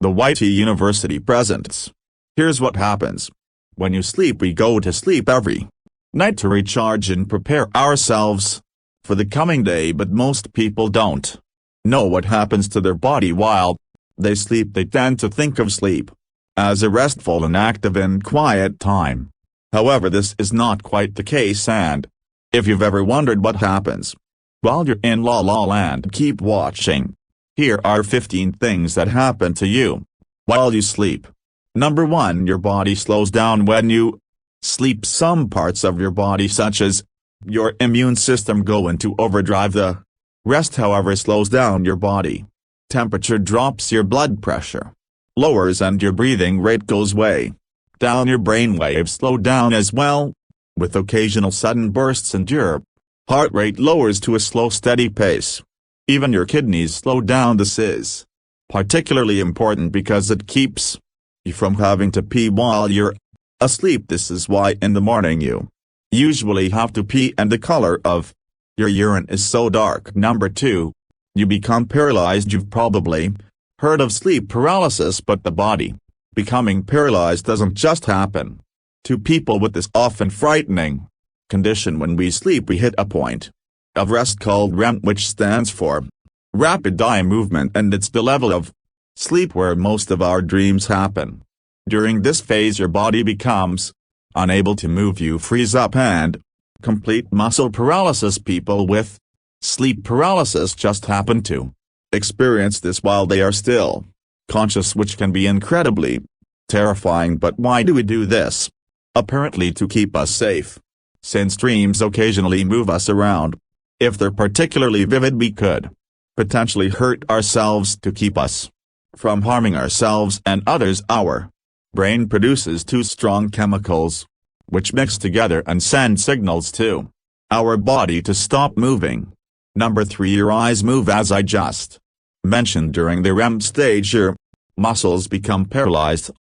The YT University presents. Here's what happens. When you sleep, we go to sleep every night to recharge and prepare ourselves for the coming day, but most people don't know what happens to their body while they sleep. They tend to think of sleep as a restful and active and quiet time. However, this is not quite the case, and if you've ever wondered what happens while you're in La La Land, keep watching. Here are 15 things that happen to you while you sleep. Number 1. Your body slows down when you sleep. Some parts of your body, such as your immune system, go into overdrive. The rest, however, slows down. Your body temperature drops, your blood pressure lowers, and your breathing rate goes way down. Your brain waves slow down as well, with occasional sudden bursts, and your heart rate lowers to a slow, steady pace. Even your kidneys slow down. This is particularly important because it keeps you from having to pee while you're asleep. This is why in the morning you usually have to pee and the color of your urine is so dark. Number 2. You become paralyzed. You've probably heard of sleep paralysis, but the body becoming paralyzed doesn't just happen to people with this often frightening condition. When we sleep, we hit a point of rest called REM, which stands for rapid eye movement, and it's the level of sleep where most of our dreams happen. During this phase, your body becomes unable to move. You freeze up and complete muscle paralysis. People with sleep paralysis just happen to experience this while they are still conscious, which can be incredibly terrifying. But why do we do this? Apparently to keep us safe. Since dreams occasionally move us around, if they're particularly vivid, we could potentially hurt ourselves. To keep us from harming ourselves and others, our brain produces two strong chemicals, which mix together and send signals to our body to stop moving. Number 3. Your eyes move. As I just mentioned, during the REM stage your muscles become paralyzed.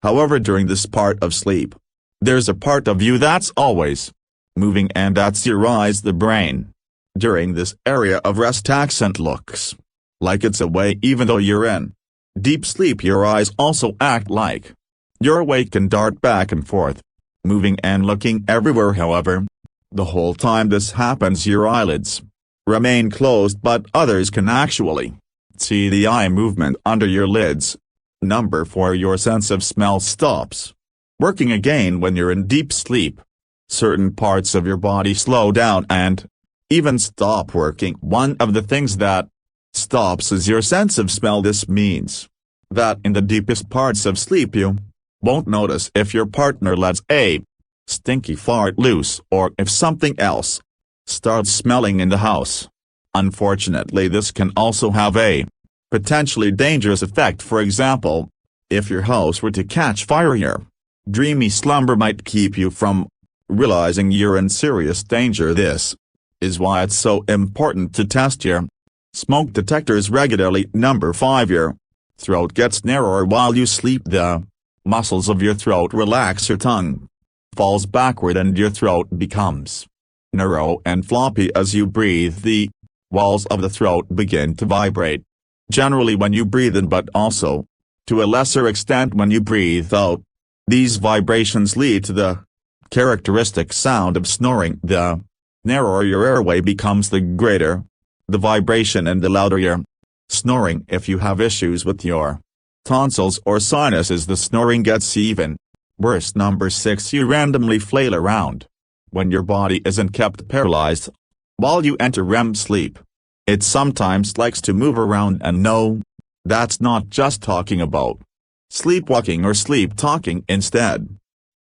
However, during this part of sleep, there's a part of you that's always moving, and that's your eyes. The brain during this area of rest accent looks like it's away. Even though you're in deep sleep, your eyes also act like you're awake and dart back and forth, moving and looking everywhere. However, the whole time this happens, your eyelids remain closed, but others can actually see the eye movement under your lids. Number 4. Your sense of smell stops working again when you're in deep sleep. Certain parts of your body slow down and even stop working. One of the things that stops is your sense of smell. This means that in the deepest parts of sleep you won't notice if your partner lets a stinky fart loose or if something else starts smelling in the house. Unfortunately, this can also have a potentially dangerous effect. For example, if your house were to catch fire, your dreamy slumber might keep you from realizing you're in serious danger. This is why it's so important to test your smoke detectors regularly. Number 5. Your throat gets narrower while you sleep. The muscles of your throat relax, your tongue falls backward, and your throat becomes narrow and floppy. As you breathe, the walls of the throat begin to vibrate, generally when you breathe in, but also to a lesser extent when you breathe out. These vibrations lead to the characteristic sound of snoring. The narrower your airway becomes, the greater the vibration and the louder your snoring. If you have issues with your tonsils or sinuses, the snoring gets even worse. Number 6. You randomly flail around when your body isn't kept paralyzed while you enter REM sleep. It sometimes likes to move around, and no, that's not just talking about sleepwalking or sleep talking. Instead,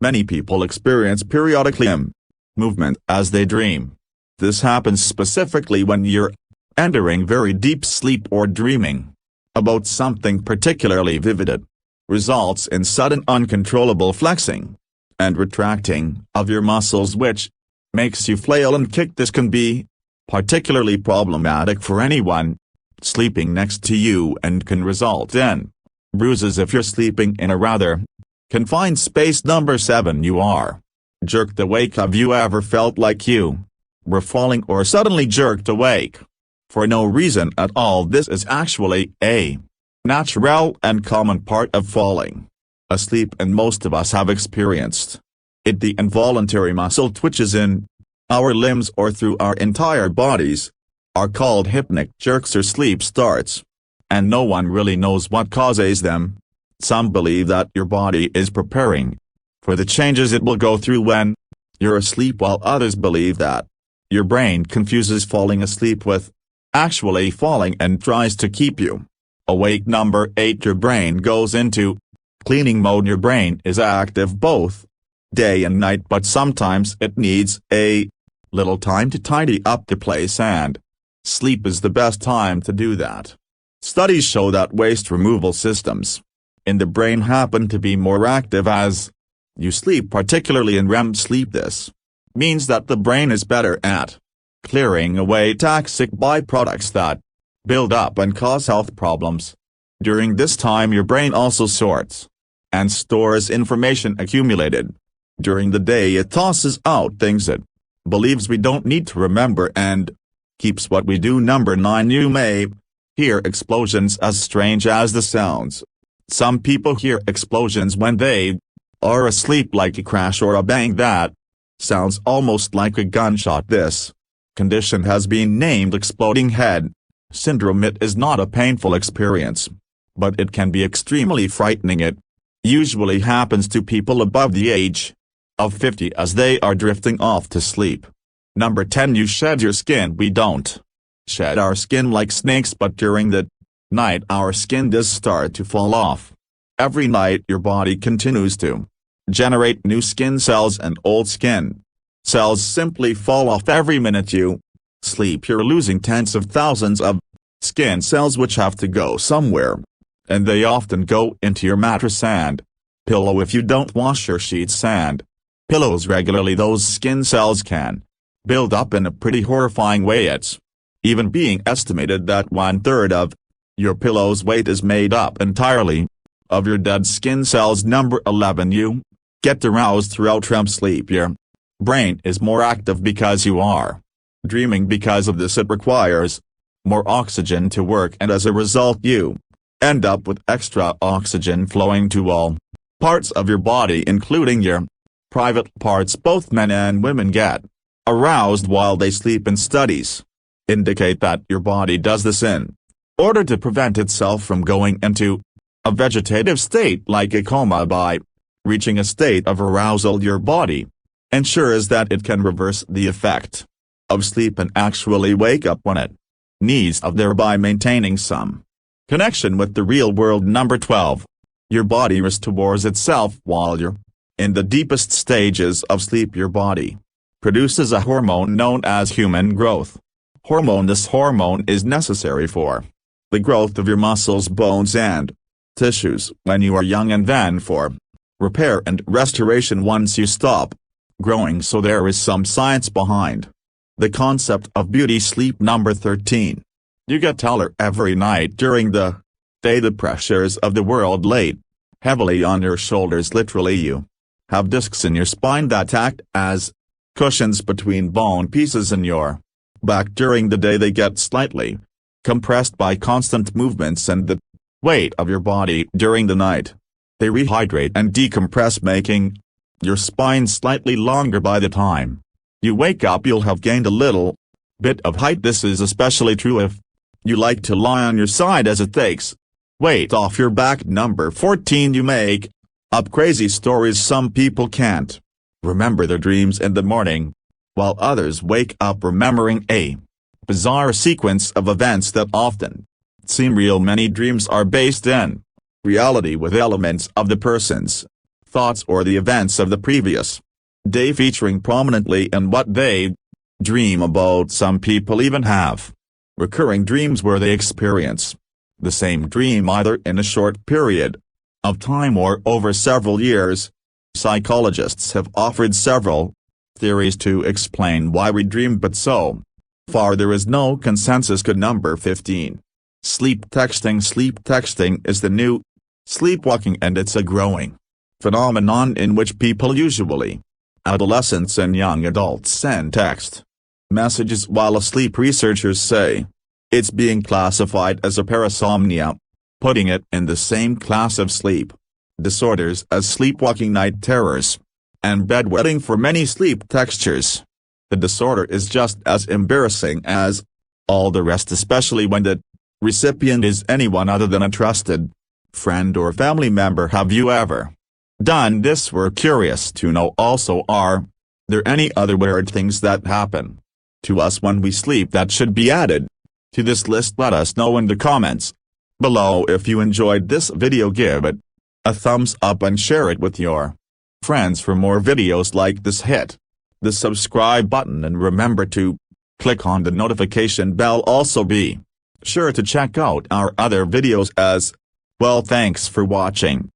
many people experience periodic limb movement as they dream. This happens specifically when you're entering very deep sleep or dreaming about something particularly vivid. It results in sudden uncontrollable flexing and retracting of your muscles, which makes you flail and kick. This can be particularly problematic for anyone sleeping next to you and can result in bruises if you're sleeping in a rather confined space. Number 7. You are jerked awake. Have you ever felt like you were falling or suddenly jerked awake for no reason at all? This is actually a natural and common part of falling asleep, and most of us have experienced it. The involuntary muscle twitches in our limbs or through our entire bodies are called hypnic jerks or sleep starts, and no one really knows what causes them. Some believe that your body is preparing for the changes it will go through when you're asleep, while others believe that your brain confuses falling asleep with actually falling and tries to keep you awake. Number 8. Your brain goes into cleaning mode. Your brain is active both day and night, but sometimes it needs a little time to tidy up the place, and sleep is the best time to do that. Studies show that waste removal systems in the brain happen to be more active as you sleep, particularly in REM sleep. This means that the brain is better at clearing away toxic byproducts that build up and cause health problems. During this time, your brain also sorts and stores information accumulated during the day. It tosses out things it believes we don't need to remember and keeps what we do. Number 9. You may hear explosions. As strange as the sounds, some people hear explosions when they are asleep, like a crash or a bang that sounds almost like a gunshot. This condition has been named exploding head syndrome. It is not a painful experience, but it can be extremely frightening. It usually happens to people above the age of 50 as they are drifting off to sleep. Number 10. You shed your skin. We don't shed our skin like snakes, but during the night our skin does start to fall off. Every night your body continues to generate new skin cells, and old skin cells simply fall off. Every minute you sleep, you're losing tens of thousands of skin cells which have to go somewhere, and they often go into your mattress and pillow. If you don't wash your sheets and pillows regularly, those skin cells can build up in a pretty horrifying way. It's even being estimated that 1/3 of your pillow's weight is made up entirely of your dead skin cells. Number 11. You get aroused throughout REM sleep. Your brain is more active because you are dreaming. Because of this, it requires more oxygen to work, and as a result you end up with extra oxygen flowing to all parts of your body, including your private parts. Both men and women get aroused while they sleep, and studies indicate that your body does this in order to prevent itself from going into a vegetative state like a coma. By reaching a state of arousal, your body ensures that it can reverse the effect of sleep and actually wake up when it needs to, thereby maintaining some connection with the real world. Number 12. Your body restores itself while you're in the deepest stages of sleep. Your body produces a hormone known as human growth hormone. This hormone is necessary for the growth of your muscles, bones, and tissues when you are young, and then for repair and restoration once you stop growing. So there is some science behind the concept of beauty sleep. Number 13. You get taller every night. During the day the pressures of the world lay heavily on your shoulders. Literally, you have discs in your spine that act as cushions between bone pieces in your back. During the day they get slightly compressed by constant movements and the weight of your body. During the night they rehydrate and decompress, making your spine slightly longer. By the time you wake up you'll have gained a little bit of height. This is especially true if you like to lie on your side, as it takes weight off your back. Number 14. You make up crazy stories. Some people can't remember their dreams in the morning, while others wake up remembering a bizarre sequence of events that often seem real. Many dreams are based in reality, with elements of the person's thoughts or the events of the previous day featuring prominently in what they dream about. Some people even have recurring dreams where they experience the same dream either in a short period of time or over several years. Psychologists have offered several theories to explain why we dream, but so far there is no consensus. Good. Number 15. Sleep texting. Sleep texting is the new sleepwalking, and it's a growing phenomenon in which people, usually adolescents and young adults, send text messages while asleep. Researchers say it's being classified as a parasomnia putting it in the same class of sleep disorders as sleepwalking, night terrors, and bedwetting for many sleep textures. The disorder is just as embarrassing as all the rest, especially when the recipient is anyone other than a trusted friend or family member. Have you ever done this? We're curious to know. Also, are there any other weird things that happen to us when we sleep that should be added to this list? Let us know in the comments below. If you enjoyed this video, give it a thumbs up and share it with your friends. For more videos like this, hit the subscribe button and remember to click on the notification bell. Also be sure to check out our other videos as well. Thanks for watching.